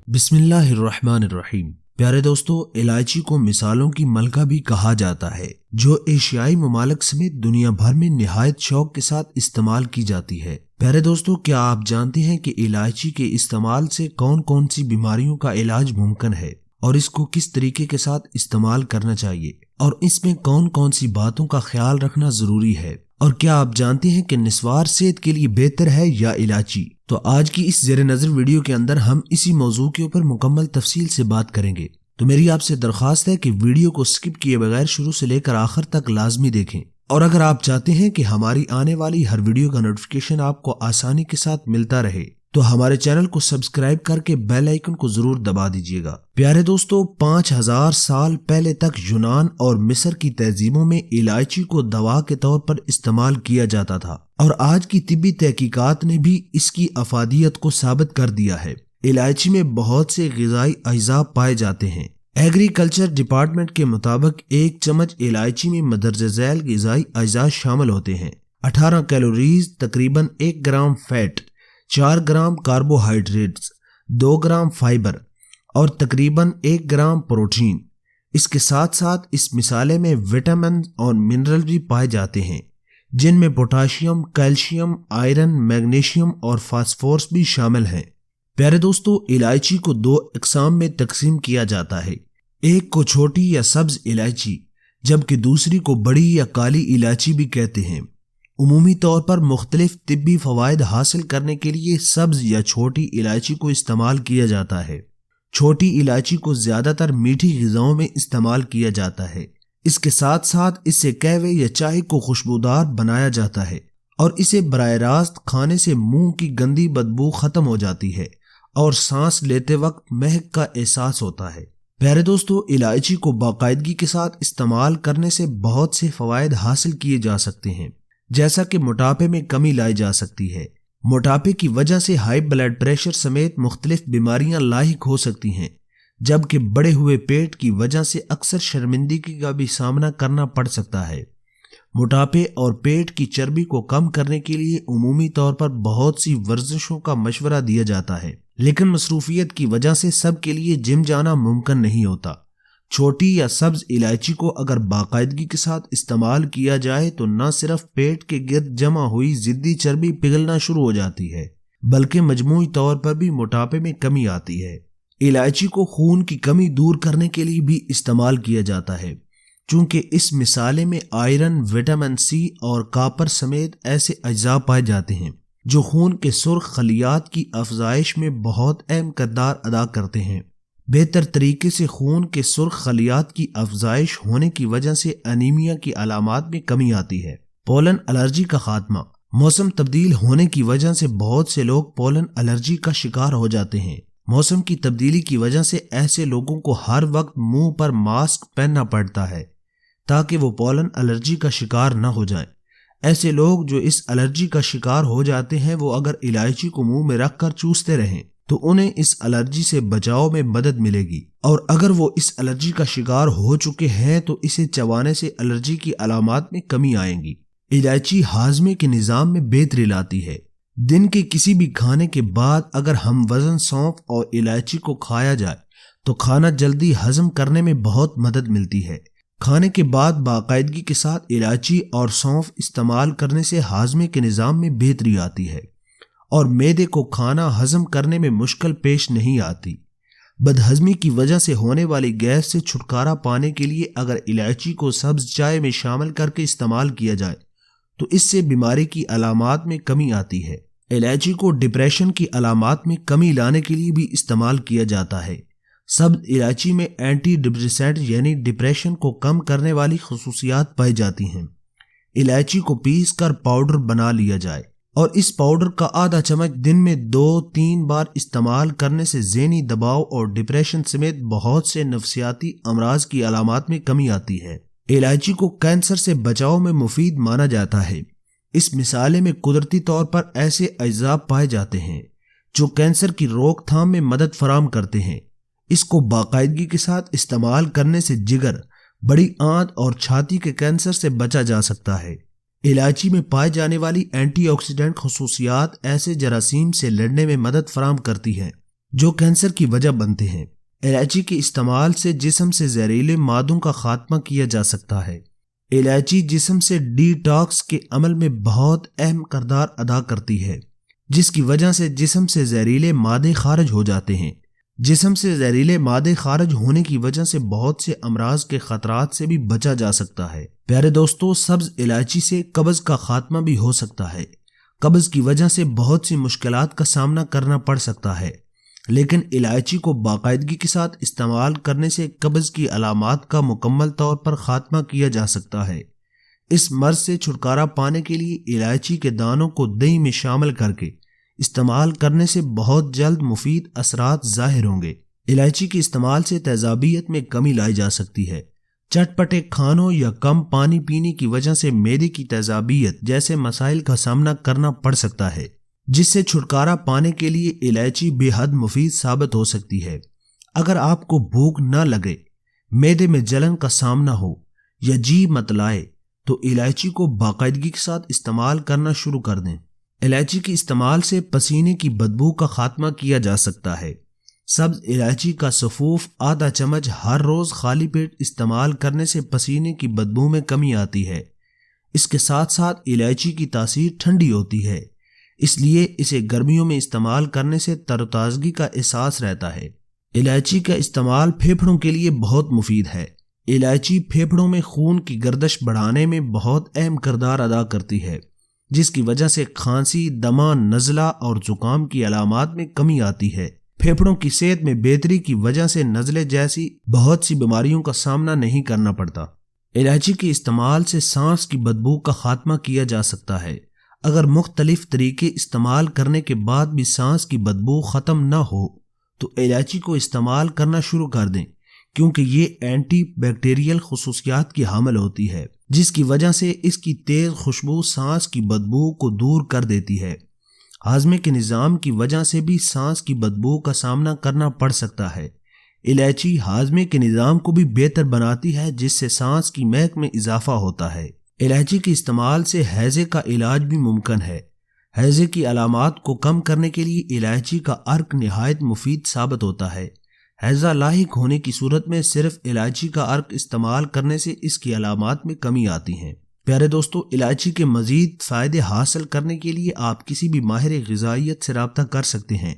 بسم اللہ الرحمن الرحیم۔ پیارے دوستو، الائچی کو مثالوں کی ملکہ بھی کہا جاتا ہے، جو ایشیائی ممالک سمیت دنیا بھر میں نہایت شوق کے ساتھ استعمال کی جاتی ہے۔ پیارے دوستو، کیا آپ جانتے ہیں کہ الائچی کے استعمال سے کون کون سی بیماریوں کا علاج ممکن ہے اور اس کو کس طریقے کے ساتھ استعمال کرنا چاہیے، اور اس میں کون کون سی باتوں کا خیال رکھنا ضروری ہے، اور کیا آپ جانتے ہیں کہ نسوار صحت کے لیے بہتر ہے یا الائچی؟ تو آج کی اس زیر نظر ویڈیو کے اندر ہم اسی موضوع کے اوپر مکمل تفصیل سے بات کریں گے۔ تو میری آپ سے درخواست ہے کہ ویڈیو کو سکپ کیے بغیر شروع سے لے کر آخر تک لازمی دیکھیں، اور اگر آپ چاہتے ہیں کہ ہماری آنے والی ہر ویڈیو کا نوٹیفیکیشن آپ کو آسانی کے ساتھ ملتا رہے تو ہمارے چینل کو سبسکرائب کر کے بیل آئیکن کو ضرور دبا دیجیے گا۔ پیارے دوستو، 5000 سال پہلے تک یونان اور مصر کی تہذیبوں میں الائچی کو دوا کے طور پر استعمال کیا جاتا تھا، اور آج کی طبی تحقیقات نے بھی اس کی افادیت کو ثابت کر دیا ہے۔ الائچی میں بہت سے غذائی اجزاء پائے جاتے ہیں۔ ایگریکلچر ڈپارٹمنٹ کے مطابق ایک چمچ الائچی میں مندرجہ ذیل غذائی اجزاء شامل ہوتے ہیں: 18 کیلوریز، تقریباً 1 gram fat, 4 gram carbohydrates, 2 gram fibre اور تقریباً 1 گرام پروٹین۔ اس کے ساتھ ساتھ اس مسالے میں وٹامن اور منرل بھی پائے جاتے ہیں، جن میں پوٹاشیم، کیلشیم، آئرن، میگنیشیم اور فاسفورس بھی شامل ہیں۔ پیارے دوستو، الائچی کو 2 اقسام میں تقسیم کیا جاتا ہے، ایک کو چھوٹی یا سبز الائچی، جبکہ دوسری کو بڑی یا کالی الائچی بھی کہتے ہیں۔ عمومی طور پر مختلف طبی فوائد حاصل کرنے کے لیے سبز یا چھوٹی الائچی کو استعمال کیا جاتا ہے۔ چھوٹی الائچی کو زیادہ تر میٹھی غذاؤں میں استعمال کیا جاتا ہے۔ اس کے ساتھ ساتھ اس سے قہوے یا چائے کو خوشبودار بنایا جاتا ہے، اور اسے براہ راست کھانے سے منہ کی گندی بدبو ختم ہو جاتی ہے اور سانس لیتے وقت مہک کا احساس ہوتا ہے۔ پیارے دوستو، الائچی کو باقاعدگی کے ساتھ استعمال کرنے سے بہت سے فوائد حاصل کیے جا سکتے ہیں، جیسا کہ موٹاپے میں کمی لائی جا سکتی ہے۔ موٹاپے کی وجہ سے ہائی بلڈ پریشر سمیت مختلف بیماریاں لاحق ہو سکتی ہیں، جبکہ بڑے ہوئے پیٹ کی وجہ سے اکثر شرمندگی کا بھی سامنا کرنا پڑ سکتا ہے۔ موٹاپے اور پیٹ کی چربی کو کم کرنے کے لیے عمومی طور پر بہت سی ورزشوں کا مشورہ دیا جاتا ہے، لیکن مصروفیت کی وجہ سے سب کے لیے جم جانا ممکن نہیں ہوتا۔ چھوٹی یا سبز الائچی کو اگر باقاعدگی کے ساتھ استعمال کیا جائے تو نہ صرف پیٹ کے گرد جمع ہوئی ضدی چربی پگھلنا شروع ہو جاتی ہے، بلکہ مجموعی طور پر بھی موٹاپے میں کمی آتی ہے۔ الائچی کو خون کی کمی دور کرنے کے لیے بھی استعمال کیا جاتا ہے، چونکہ اس مسالے میں آئرن، وٹامن سی اور کاپر سمیت ایسے اجزاء پائے جاتے ہیں جو خون کے سرخ خلیات کی افزائش میں بہت اہم کردار ادا کرتے ہیں۔ بہتر طریقے سے خون کے سرخ خلیات کی افزائش ہونے کی وجہ سے انیمیا کی علامات میں کمی آتی ہے۔ پولن الرجی کا خاتمہ۔ موسم تبدیل ہونے کی وجہ سے بہت سے لوگ پولن الرجی کا شکار ہو جاتے ہیں۔ موسم کی تبدیلی کی وجہ سے ایسے لوگوں کو ہر وقت منہ پر ماسک پہننا پڑتا ہے تاکہ وہ پولن الرجی کا شکار نہ ہو جائیں۔ ایسے لوگ جو اس الرجی کا شکار ہو جاتے ہیں، وہ اگر الائچی کو منہ میں رکھ کر چوستے رہیں تو انہیں اس الرجی سے بچاؤ میں مدد ملے گی، اور اگر وہ اس الرجی کا شکار ہو چکے ہیں تو اسے چبانے سے الرجی کی علامات میں کمی آئیں گی۔ الائچی ہاضمے کے نظام میں بہتری لاتی ہے۔ دن کے کسی بھی کھانے کے بعد اگر ہم وزن سونف اور الائچی کو کھایا جائے تو کھانا جلدی ہضم کرنے میں بہت مدد ملتی ہے۔ کھانے کے بعد باقاعدگی کے ساتھ الائچی اور سونف استعمال کرنے سے ہاضمے کے نظام میں بہتری آتی ہے اور معدے کو کھانا ہضم کرنے میں مشکل پیش نہیں آتی۔ بدہضمی کی وجہ سے ہونے والی گیس سے چھٹکارا پانے کے لیے اگر الائچی کو سبز چائے میں شامل کر کے استعمال کیا جائے تو اس سے بیماری کی علامات میں کمی آتی ہے۔ الائچی کو ڈپریشن کی علامات میں کمی لانے کے لیے بھی استعمال کیا جاتا ہے۔ سبز الائچی میں اینٹی ڈپریسنٹ یعنی ڈپریشن کو کم کرنے والی خصوصیات پائی جاتی ہیں۔ الائچی کو پیس کر پاؤڈر بنا لیا جائے اور اس پاؤڈر کا آدھا چمچ دن میں 2-3 بار استعمال کرنے سے ذہنی دباؤ اور ڈپریشن سمیت بہت سے نفسیاتی امراض کی علامات میں کمی آتی ہے۔ الائچی کو کینسر سے بچاؤ میں مفید مانا جاتا ہے۔ اس مسالے میں قدرتی طور پر ایسے اجزاء پائے جاتے ہیں جو کینسر کی روک تھام میں مدد فراہم کرتے ہیں۔ اس کو باقاعدگی کے ساتھ استعمال کرنے سے جگر، بڑی آنت اور چھاتی کے کینسر سے بچا جا سکتا ہے۔ الائچی میں پائے جانے والی اینٹی آکسیڈنٹ خصوصیات ایسے جراثیم سے لڑنے میں مدد فراہم کرتی ہیں جو کینسر کی وجہ بنتے ہیں۔ الائچی کے استعمال سے جسم سے زہریلے مادوں کا خاتمہ کیا جا سکتا ہے۔ الائچی جسم سے ڈی ٹاکس کے عمل میں بہت اہم کردار ادا کرتی ہے، جس کی وجہ سے جسم سے زہریلے مادے خارج ہو جاتے ہیں۔ جسم سے زہریلے مادے خارج ہونے کی وجہ سے بہت سے امراض کے خطرات سے بھی بچا جا سکتا ہے۔ پیارے دوستو، سبز الائچی سے قبض کا خاتمہ بھی ہو سکتا ہے۔ قبض کی وجہ سے بہت سی مشکلات کا سامنا کرنا پڑ سکتا ہے، لیکن الائچی کو باقاعدگی کے ساتھ استعمال کرنے سے قبض کی علامات کا مکمل طور پر خاتمہ کیا جا سکتا ہے۔ اس مرض سے چھٹکارا پانے کے لیے الائچی کے دانوں کو دہی میں شامل کر کے استعمال کرنے سے بہت جلد مفید اثرات ظاہر ہوں گے۔ الائچی کے استعمال سے تیزابیت میں کمی لائی جا سکتی ہے۔ چٹپٹے کھانوں یا کم پانی پینے کی وجہ سے معدے کی تیزابیت جیسے مسائل کا سامنا کرنا پڑ سکتا ہے، جس سے چھٹکارا پانے کے لیے الائچی بے حد مفید ثابت ہو سکتی ہے۔ اگر آپ کو بھوک نہ لگے، معدے میں جلن کا سامنا ہو یا جی متلائے تو الائچی کو باقاعدگی کے ساتھ استعمال کرنا شروع کر دیں۔ الائچی کے استعمال سے پسینے کی بدبو کا خاتمہ کیا جا سکتا ہے۔ سبز الائچی کا سفوف آدھا چمچ ہر روز خالی پیٹ استعمال کرنے سے پسینے کی بدبو میں کمی آتی ہے۔ اس کے ساتھ ساتھ الائچی کی تاثیر ٹھنڈی ہوتی ہے، اس لیے اسے گرمیوں میں استعمال کرنے سے تر و تازگی کا احساس رہتا ہے۔ الائچی کا استعمال پھیپھڑوں کے لیے بہت مفید ہے۔ الائچی پھیپھڑوں میں خون کی گردش بڑھانے میں بہت اہم کردار ادا کرتی ہے، جس کی وجہ سے کھانسی، دمہ، نزلہ اور زکام کی علامات میں کمی آتی ہے۔ پھیپھڑوں کی صحت میں بہتری کی وجہ سے نزلے جیسی بہت سی بیماریوں کا سامنا نہیں کرنا پڑتا۔ الائچی کے استعمال سے سانس کی بدبو کا خاتمہ کیا جا سکتا ہے۔ اگر مختلف طریقے استعمال کرنے کے بعد بھی سانس کی بدبو ختم نہ ہو تو الائچی کو استعمال کرنا شروع کر دیں، کیونکہ یہ اینٹی بیکٹیریل خصوصیات کی حامل ہوتی ہے، جس کی وجہ سے اس کی تیز خوشبو سانس کی بدبو کو دور کر دیتی ہے۔ ہاضمے کے نظام کی وجہ سے بھی سانس کی بدبو کا سامنا کرنا پڑ سکتا ہے۔ الائچی ہاضمے کے نظام کو بھی بہتر بناتی ہے، جس سے سانس کی مہک میں اضافہ ہوتا ہے۔ الائچی کے استعمال سے ہیضے کا علاج بھی ممکن ہے۔ ہیضے کی علامات کو کم کرنے کے لیے الائچی کا عرق نہایت مفید ثابت ہوتا ہے۔ ہیضہ لاحق ہونے کی صورت میں صرف الائچی کا عرق استعمال کرنے سے اس کی علامات میں کمی آتی ہیں۔ پیارے دوستو، الائچی کے مزید فائدے حاصل کرنے کے لیے آپ کسی بھی ماہر غذائیت سے رابطہ کر سکتے ہیں،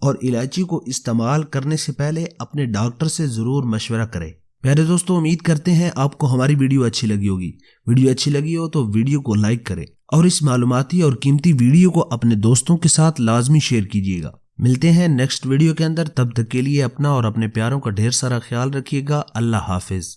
اور الائچی کو استعمال کرنے سے پہلے اپنے ڈاکٹر سے ضرور مشورہ کریں۔ پیارے دوستو، امید کرتے ہیں آپ کو ہماری ویڈیو اچھی لگی ہوگی۔ ویڈیو اچھی لگی ہو تو ویڈیو کو لائک کریں اور اس معلوماتی اور قیمتی ویڈیو کو اپنے دوستوں کے ساتھ لازمی شیئر کیجیے گا۔ ملتے ہیں نیکسٹ ویڈیو کے اندر، تب تک کے لیے اپنا اور اپنے پیاروں کا ڈھیر سارا خیال رکھیے گا۔ اللہ حافظ۔